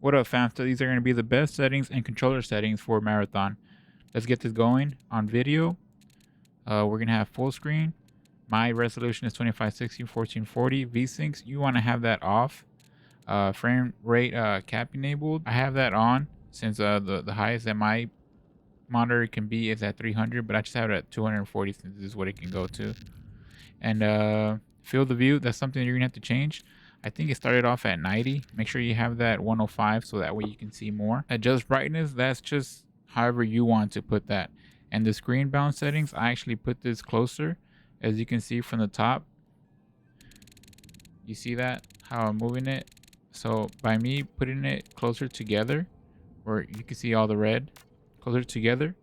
What up, FAMstha? These are going to be the best settings and controller settings for marathon. Let's get this going. On video, we're going to have full screen. My resolution is 2560 1440. VSyncs, you want to have that off. Frame rate cap enabled. I have that on since the highest that my monitor can be is at 300, but I just have it at 240 since this is what it can go to. And field of view, that's something you're going to have to change. I think it started off at 90. Make sure you have that 105 so that way you can see more. Adjust brightness, that's just however you want to put that. And the screen bound settings, I actually put this closer. As you can see from the top, you see that, how I'm moving it. So by me putting it closer together, where you can see all the red closer together,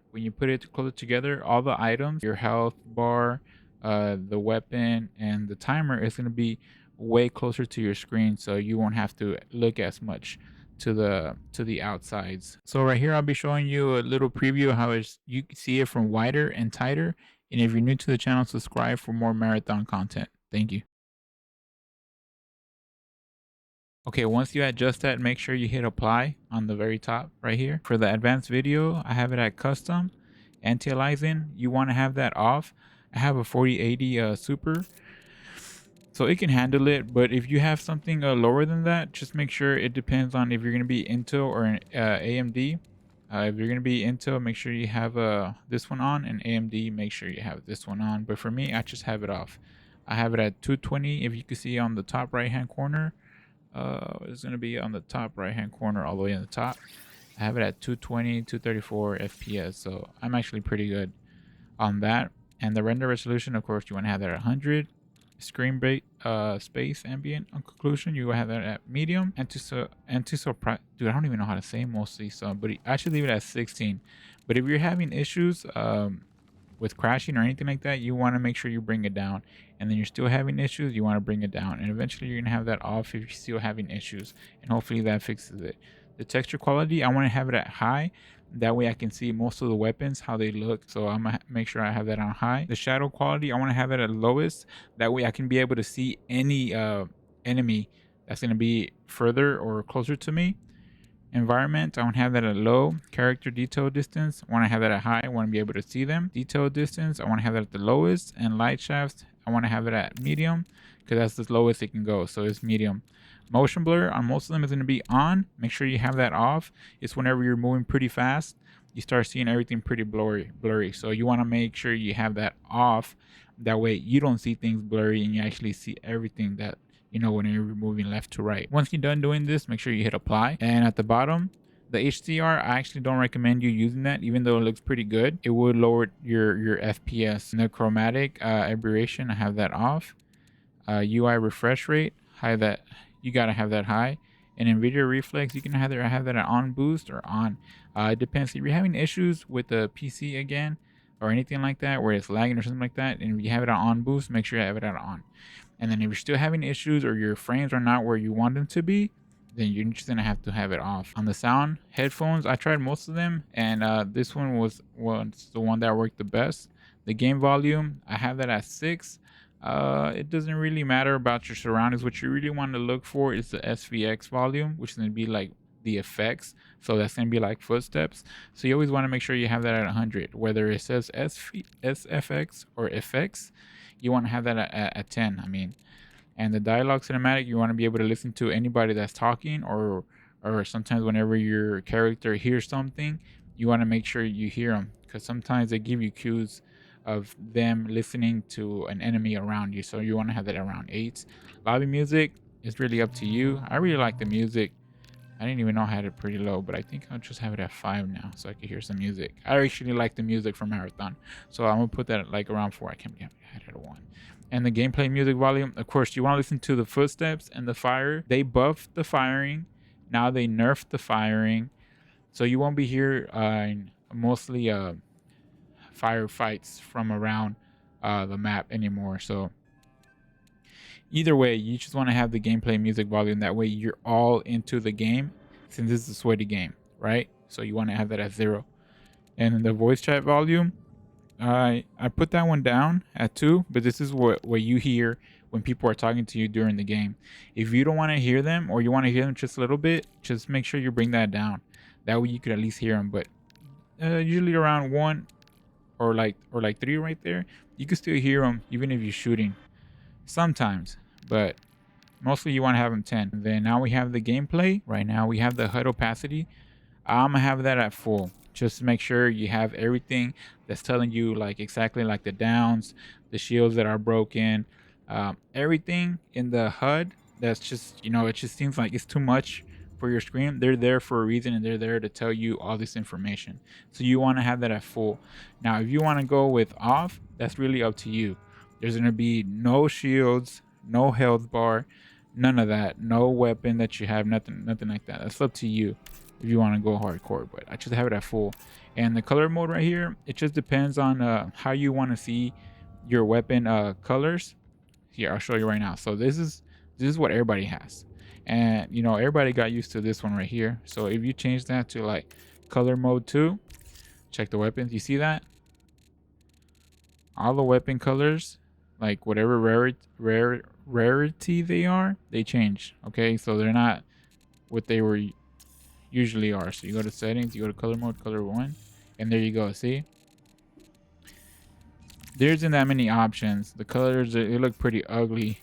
when you put it closer together, all the items, your health bar, the weapon, and the timer is going to be way closer to your screen, so you won't have to look as much to the outsides. So right here I'll be showing you a little preview of how you can see it from wider and tighter. And if you're new to the channel, subscribe for more marathon content. Thank you. Okay, once you adjust that, make sure you hit apply on the very top right here. For the advanced video, I have it at custom. Anti-aliasing, you want to have that off. I have a 4080 super, so it can handle it. But if you have something lower than that, just make sure it depends on if you're going to be Intel or AMD. If you're going to be Intel, make sure you have this one on, and AMD, make sure you have this one on. But for me, I just have it off. I have it at 220. If you can see on the top right hand corner, it's going to be on the top right hand corner all the way in the top. I have it at 220, 234 FPS, so I'm actually pretty good on that. And the render resolution, of course, you want to have that at 100. Screen rate, space, ambient, on conclusion, you have that at medium. Dude, I don't even know how to say mostly, so but I should leave it at 16. But if you're having issues with crashing or anything like that, you want to make sure you bring it down. And then you're still having issues, you want to bring it down. And eventually you're gonna have that off if you're still having issues, and hopefully that fixes it. The texture quality, I want to have it at high. That way I can see most of the weapons, how they look. So I'm gonna make sure I have that on high. The shadow quality, I want to have it at lowest. That way I can be able to see any enemy that's going to be further or closer to me. Environment, I want to have that at low. Character detail distance, I want to have that at high. I want to be able to see them. Detail distance, I want to have that at the lowest. And light shafts, I want to have it at medium, because that's the lowest it can go, so it's medium. Motion blur on most of them is going to be on. Make sure you have that off. It's whenever you're moving pretty fast, you start seeing everything pretty blurry. So you want to make sure you have that off. That way you don't see things blurry, and you actually see everything that, you know, when you're moving left to right. Once you're done doing this, make sure you hit apply. And at the bottom, the HDR, I actually don't recommend you using that, even though it looks pretty good. It would lower your FPS. And the chromatic aberration, I have that off. UI refresh rate, high, that you gotta have that high. And NVIDIA reflex, you can either have that on boost or on. It depends. If you're having issues with the PC again or anything like that, where it's lagging or something like that, and if you have it on boost, make sure you have it on. And then if you're still having issues or your frames are not where you want them to be, then you're just gonna have to have it off. On the sound, headphones, I tried most of them, and this one was the one that worked the best. The game volume, I have that at 6. It doesn't really matter about your surroundings. What you really want to look for is the SVX volume, which is going to be like the effects. So that's going to be like footsteps. So you always want to make sure you have that at 100. Whether it says SFX or FX, you want to have that at 10. I mean, and the dialogue cinematic, you want to be able to listen to anybody that's talking, or sometimes whenever your character hears something, you want to make sure you hear them, because sometimes they give you cues of them listening to an enemy around you, so you want to have that around 8. Lobby music is really up to you. I really like the music. I didn't even know I had it pretty low, but I think I'll just have it at 5 now so I can hear some music. I actually like the music for marathon, so I'm gonna put that at like around 4. I can't believe I had it at 1. And the gameplay music volume, of course, you want to listen to the footsteps and the fire. They buffed the firing, now they nerfed the firing, so you won't be hearing mostly firefights from around the map anymore. So either way, you just want to have the gameplay music volume. That way you're all into the game, since this is a sweaty game, right? So you want to have that at 0. And the voice chat volume, I put that one down at 2, but this is what you hear when people are talking to you during the game. If you don't want to hear them, or you want to hear them just a little bit, just make sure you bring that down. That way you could at least hear them. But usually around 1 or like 3 right there, you can still hear them even if you're shooting sometimes, but mostly you want to have them 10. And then now we have the gameplay. Right now we have the HUD opacity. I'm gonna have that at full, just to make sure you have everything that's telling you like exactly like the downs, the shields that are broken, everything in the HUD. That's just, it just seems like it's too much for your screen. They're there for a reason, and they're there to tell you all this information. So you want to have that at full. Now, if you want to go with off, that's really up to you. There's gonna be no shields, no health bar, none of that, no weapon that you have, nothing like that. That's up to you if you want to go hardcore, but I just have it at full. And the color mode right here, it just depends on how you want to see your weapon colors. Here, I'll show you right now. So this is what everybody has, and everybody got used to this one right here. So if you change that to like color mode 2, check the weapons. You see that all the weapon colors, like whatever rarity they are, they change. Okay, so they're not what they were usually are. So you go to settings, you go to color mode, color 1, and there you go. See, there isn't that many options. The colors, they look pretty ugly,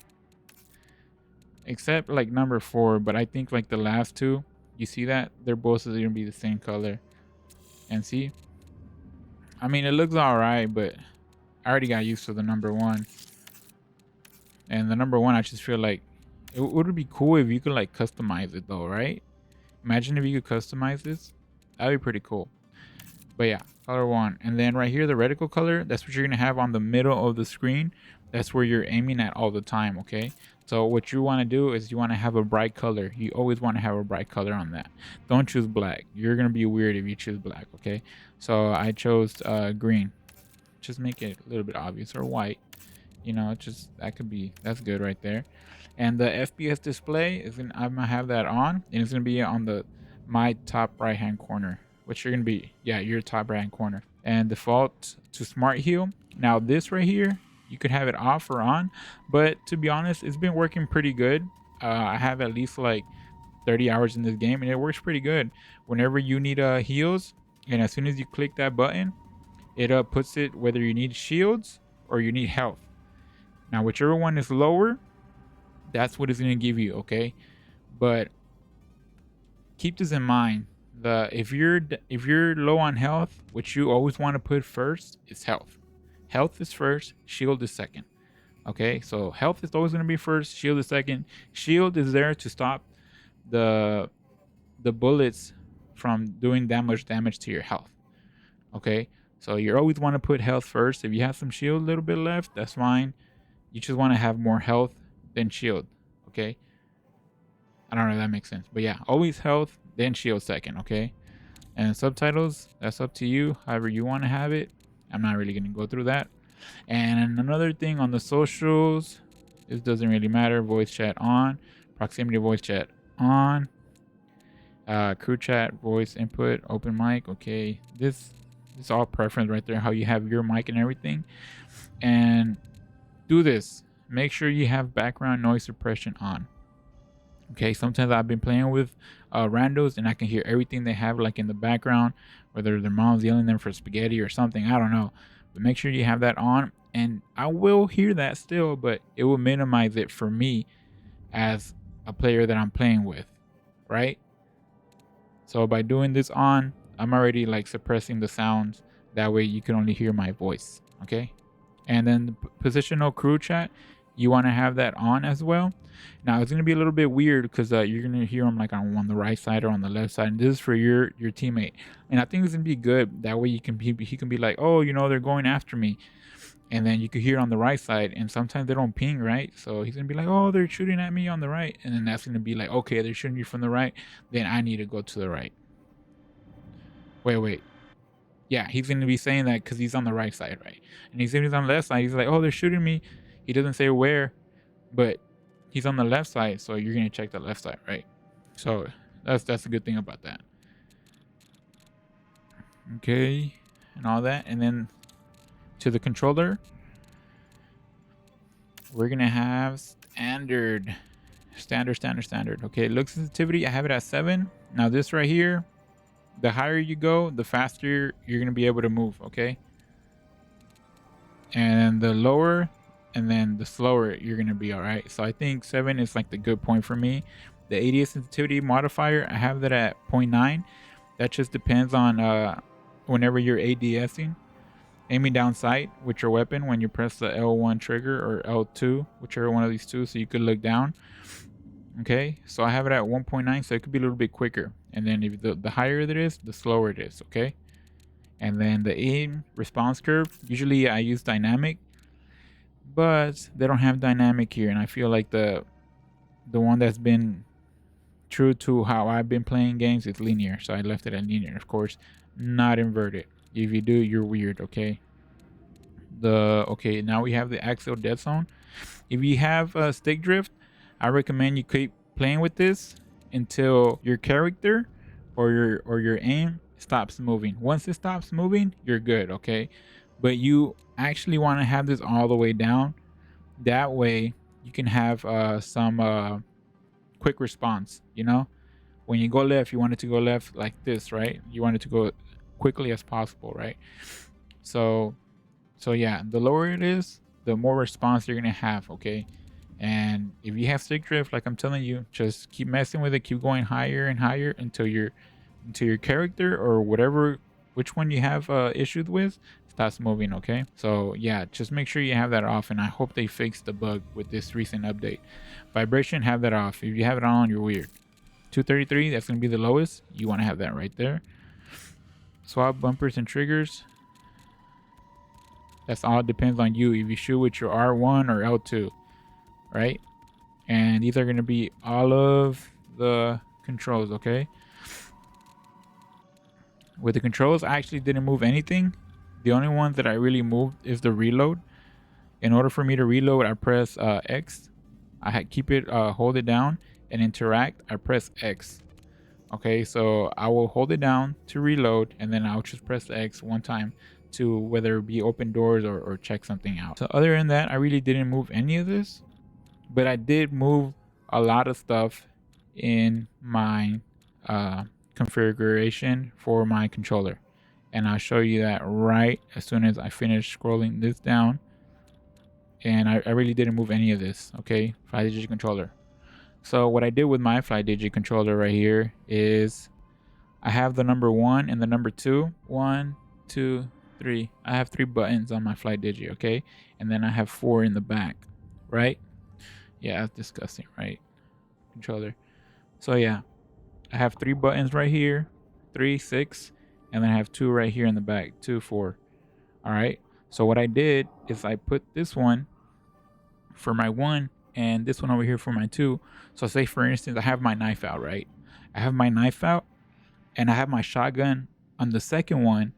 except like number 4, but I think like the last 2, you see that they're both gonna be the same color. And see, I mean, it looks all right, but I already got used to the number 1. And the number 1, I just feel like it would be cool if you could like customize it though, right? Imagine if you could customize this. That'd be pretty cool. But yeah, color 1. And then right here, the reticle color, that's what you're going to have on the middle of the screen. That's where you're aiming at all the time, okay? So what you want to do is you want to have a bright color. You always want to have a bright color on that. Don't choose black. You're going to be weird if you choose black, okay? So I chose green. Just make it a little bit obvious, or white. Just that's good right there. And the FPS display I'm gonna have that on, and it's gonna be on my top right hand corner, which you're gonna be, your top right hand corner. And default to smart heal. Now this right here, you could have it off or on, but to be honest, it's been working pretty good. I have at least like 30 hours in this game, and it works pretty good. Whenever you need heals, and as soon as you click that button, it puts it whether you need shields or you need health. Now, whichever one is lower, that's what it's going to give you, okay? But keep this in mind. If you're low on health, what you always want to put first is health. Health is first, shield is second. Okay? So health is always going to be first, shield is second. Shield is there to stop the bullets from doing that much damage to your health. Okay? So you always want to put health first. If you have some shield a little bit left, that's fine. You just want to have more health than shield. Okay, I don't know if that makes sense, but yeah, always health then shield second. Okay, and subtitles, that's up to you, however you want to have it. I'm not really going to go through that. And another thing on the socials, this doesn't really matter. Voice chat on, proximity voice chat on, crew chat, voice input, open mic. Okay, this is all preference right there, how you have your mic and everything. And do this, make sure you have background noise suppression on. Okay, sometimes I've been playing with randos, and I can hear everything they have like in the background, whether their mom's yelling at them for spaghetti or something, I don't know. But make sure you have that on, and I will hear that still, but it will minimize it for me as a player that I'm playing with, right? So by doing this on, I'm already like suppressing the sounds. That way you can only hear my voice, okay? And then the positional crew chat, you want to have that on as well. Now it's going to be a little bit weird because you're going to hear them like on the right side or on the left side, and this is for your teammate. And I think it's going to be good. That way he can be like, oh, they're going after me, and then you can hear on the right side. And sometimes they don't ping, right? So he's going to be like, oh, they're shooting at me on the right, and then that's going to be like, okay, they're shooting you from the right, then I need to go to the right. Wait. Yeah, he's going to be saying that because he's on the right side, right? And he's on the left side. He's like, oh, they're shooting me. He doesn't say where, but he's on the left side, so you're going to check the left side, right? So that's a good thing about that. Okay, and all that. And then to the controller, we're gonna have standard. Okay, look sensitivity, I have it at 7. Now this right here, the higher you go, the faster you're gonna be able to move, okay? And the lower and then the slower you're gonna be. All right, so I think 7 is like the good point for me. The ADS sensitivity modifier, I have that at 0.9. That just depends on whenever you're ADSing, aiming down sight with your weapon, when you press the L1 trigger or L2, whichever one of these two, so you could look down. Okay, so I have it at 1.9, so it could be a little bit quicker. And then if the higher it is, the slower it is. Okay, and then the aim response curve, usually I use dynamic, but they don't have dynamic here, and I feel like the one that's been true to how I've been playing games is linear, so I left it at linear. Of course, not inverted. If you do, you're weird. Okay, okay, now we have the axial dead zone. If you have a stick drift, I recommend you keep playing with this until your character or your aim stops moving. Once it stops moving, you're good. Okay, but you actually want to have this all the way down. That way you can have some quick response. You know, when you go left, you want it to go left like this, right? You want it to go quickly as possible, right? So yeah, the lower it is, the more response you're gonna have. Okay, and if you have stick drift, like I'm telling you, just keep messing with it, keep going higher and higher until your character or whatever, which one you have issues with, starts moving. Okay, so yeah, just make sure you have that off, and I hope they fix the bug with this recent update. Vibration, have that off. If you have it on, you're weird. 233, that's gonna be the lowest. You want to have that right there. Swap bumpers and triggers, that's all depends on you. If you shoot with your R1 or L2, right? And these are going to be all of the controls. Okay, with the controls, I actually didn't move anything. The only one that I really moved is the reload. In order for me to reload, I press X. I keep it, hold it down, and interact, I press X. Okay, so I will hold it down to reload, and then I'll just press X one time to whether it be open doors or check something out. So other than that, I really didn't move any of this, but I did move a lot of stuff in my configuration for my controller, and I'll show you that right as soon as I finish scrolling this down. And I really didn't move any of this. Okay, 5-digit controller. So what I did with my 5-digit controller right here is I have the number 1 and the number 2. 1, 2, 3. I have 3 buttons on my 5-digit. Okay, and then I have 4 in the back, right? Yeah, that's disgusting, right? Controller. So yeah, I have 3 buttons right here, 3, 6, and then I have 2 right here in the back, 2, 4. All right, so what I did is I put this one for my 1 and this one over here for my 2. So say for instance, I have my knife out, right? I have my knife out and I have my shotgun on the second one,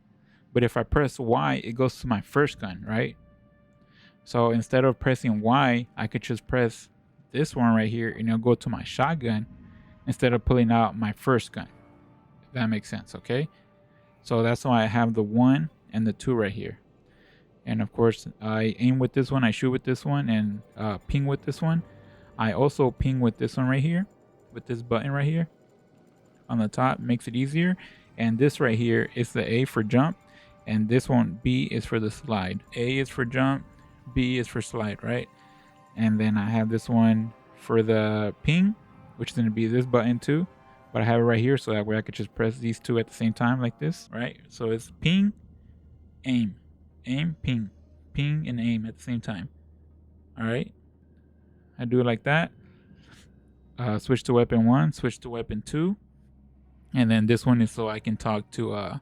but if I press Y, it goes to my first gun, right? So instead of pressing Y, I could just press this one right here and it'll go to my shotgun instead of pulling out my first gun. If that makes sense. Okay, so that's why I have the 1 and the 2 right here. And of course, I aim with this one, I shoot with this one, and ping with this one. I also ping with this one right here, with this button right here on the top, makes it easier. And this right here is the A for jump, and this one, B, is for the slide. A is for jump, B is for slide, right? And then I have this one for the ping, which is going to be this button too, but I have it right here, so that way I could just press these 2 at the same time like this, right? So it's ping, aim, aim, ping, ping, and aim at the same time. All right, I do it like that. Switch to weapon 1, switch to weapon 2, and then this one is so I can talk to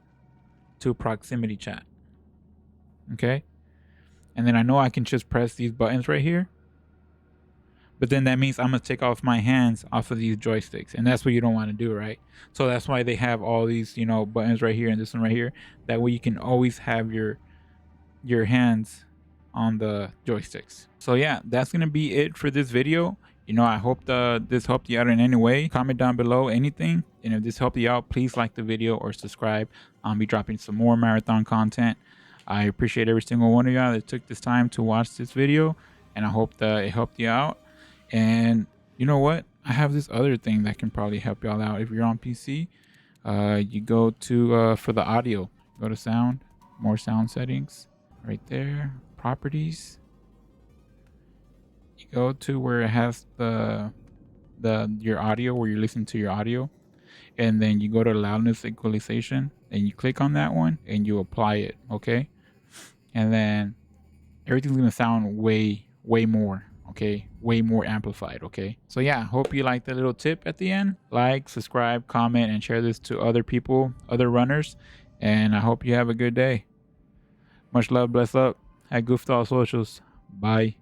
proximity chat. Okay, and then I know I can just press these buttons right here, but then that means I'm gonna take off my hands off of these joysticks, and that's what you don't want to do, right? So that's why they have all these, buttons right here and this one right here. That way you can always have your hands on the joysticks. So yeah, that's gonna be it for this video. I hope this helped you out in any way. Comment down below anything, and if this helped you out, please like the video or subscribe. I'll be dropping some more marathon content. I appreciate every single one of y'all that took this time to watch this video, and I hope that it helped you out. And you know what? I have this other thing that can probably help y'all out. If you're on PC, you go to for the audio, go to sound, more sound settings, right there, properties. You go to where it has your audio, where you listen to your audio, and then you go to loudness equalization, and you click on that one and you apply it. Okay, and then everything's gonna sound way more, okay, way more amplified. Okay, so yeah, hope you liked the little tip at the end. Like, subscribe, comment, and share this to other people, other runners, and I hope you have a good day. Much love, bless up. At Goofed All Socials. Bye.